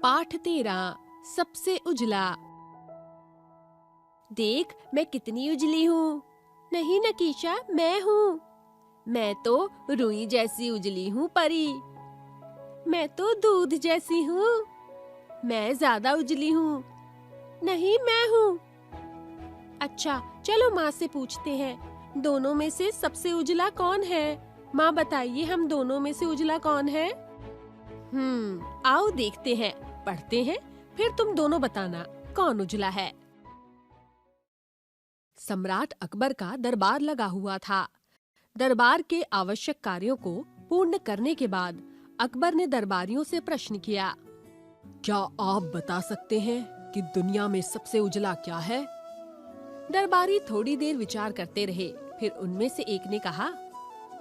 पाठ 13 सबसे उजला। देख मैं कितनी उजली हूँ। नहीं नकीशा, मैं हूँ। मैं तो रुई जैसी उजली हूँ परी। मैं तो दूध जैसी हूँ। मैं ज्यादा उजली हूँ। नहीं, मैं हूँ। अच्छा चलो माँ से पूछते हैं, दोनों में से सबसे उजला कौन है? माँ बताइए, हम दोनों में से उजला कौन है? आओ देखते हैं, पढ़ते हैं, फिर तुम दोनों बताना कौन उजला है। सम्राट अकबर का दरबार लगा हुआ था। दरबार के आवश्यक कार्यों को पूर्ण करने के बाद अकबर ने दरबारियों से प्रश्न किया, क्या आप बता सकते हैं कि दुनिया में सबसे उजला क्या है? दरबारी थोड़ी देर विचार करते रहे, फिर उनमें से एक ने कहा,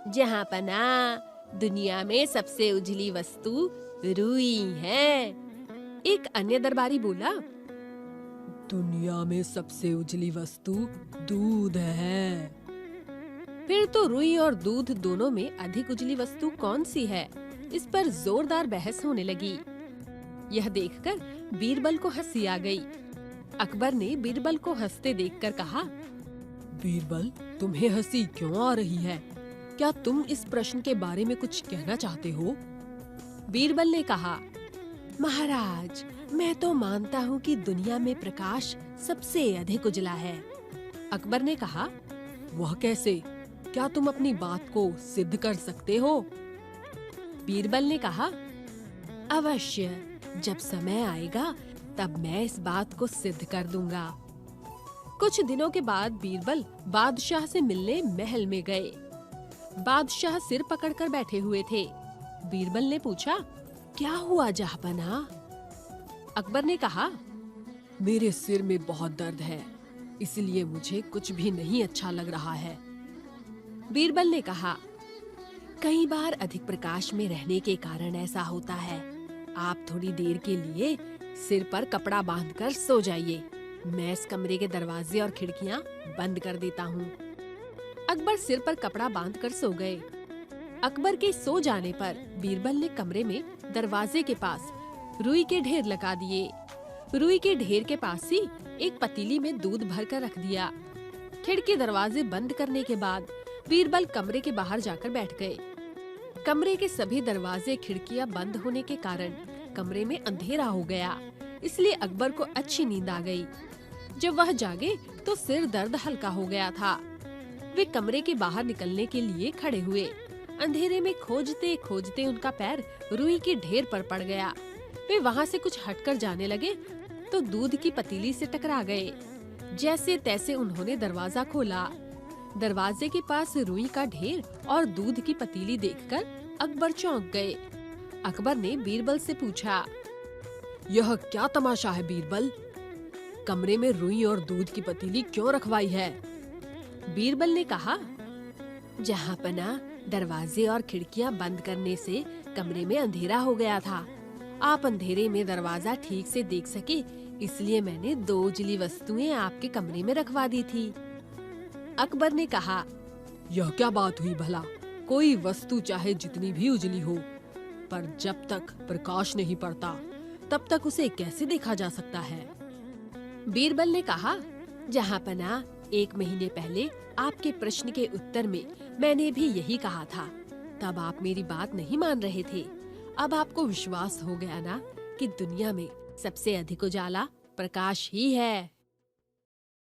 जहाँ पना दुनिया में सबसे उजली वस्तु रुई है। एक अन्य दरबारी बोला, दुनिया में सबसे उजली वस्तु दूध है। फिर तो रुई और दूध दोनों में अधिक उजली वस्तु कौन सी है, इस पर जोरदार बहस होने लगी। यह देखकर बीरबल को हंसी आ गई। अकबर ने बीरबल को हंसते देखकर कहा, बीरबल, तुम्हें हंसी क्यों आ रही है? क्या तुम इस प्रश्न के बारे में कुछ कहना चाहते हो? बीरबल ने कहा, महाराज, मैं तो मानता हूँ कि दुनिया में प्रकाश सबसे अधिक उजला है। अकबर ने कहा, वह कैसे? क्या तुम अपनी बात को सिद्ध कर सकते हो? बीरबल ने कहा, अवश्य, जब समय आएगा तब मैं इस बात को सिद्ध कर दूंगा। कुछ दिनों के बाद बीरबल बादशाह से मिलने महल में गए। बादशाह सिर पकड़कर बैठे हुए थे। बीरबल ने पूछा, क्या हुआ जहाँपनाह? अकबर ने कहा, मेरे सिर में बहुत दर्द है, इसलिए मुझे कुछ भी नहीं अच्छा लग रहा है। बीरबल ने कहा, कई बार अधिक प्रकाश में रहने के कारण ऐसा होता है। आप थोड़ी देर के लिए सिर पर कपड़ा बांधकर सो जाइए। मैं इस कमरे के दरवाजे और खिड़कियां बंद कर देता हूँ। अकबर सिर पर कपड़ा बांधकर सो गए। अकबर के सो जाने पर बीरबल ने कमरे में दरवाजे के पास रुई के ढेर लगा दिए। रुई के ढेर के पास ही एक पतीली में दूध भरकर रख दिया। खिड़की दरवाजे बंद करने के बाद बीरबल कमरे के बाहर जाकर बैठ गए। कमरे के सभी दरवाजे खिड़कियां बंद होने के कारण कमरे में अंधेरा हो गया, इसलिए अकबर को अच्छी नींद आ गई। जब वह जागे तो सिर दर्द हल्का हो गया था। वे कमरे के बाहर निकलने के लिए खड़े हुए। अंधेरे में खोजते खोजते उनका पैर रुई के ढेर पर पड़ गया। वे वहाँ से कुछ हटकर जाने लगे तो दूध की पतीली से टकरा गए। जैसे तैसे उन्होंने दरवाजा खोला। दरवाजे के पास रुई का ढेर और दूध की पतीली देखकर अकबर चौंक गए। अकबर ने बीरबल से पूछा, यह क्या तमाशा है बीरबल? कमरे में रुई और दूध की पतीली क्यों रखवाई है? बीरबल ने कहा, जहाँपनाह दरवाजे और खिड़कियां बंद करने से कमरे में अंधेरा हो गया था। आप अंधेरे में दरवाजा ठीक से देख सके, इसलिए मैंने दो उजली वस्तुएं आपके कमरे में रखवा दी थी। अकबर ने कहा, यह क्या बात हुई भला? कोई वस्तु चाहे जितनी भी उजली हो, पर जब तक प्रकाश नहीं पड़ता तब तक उसे कैसे देखा जा सकता है? बीरबल ने कहा, जहाँपनाह 1 महीने पहले आपके प्रश्न के उत्तर में मैंने भी यही कहा था। तब आप मेरी बात नहीं मान रहे थे। अब आपको विश्वास हो गया ना कि दुनिया में सबसे अधिक उजाला प्रकाश ही है।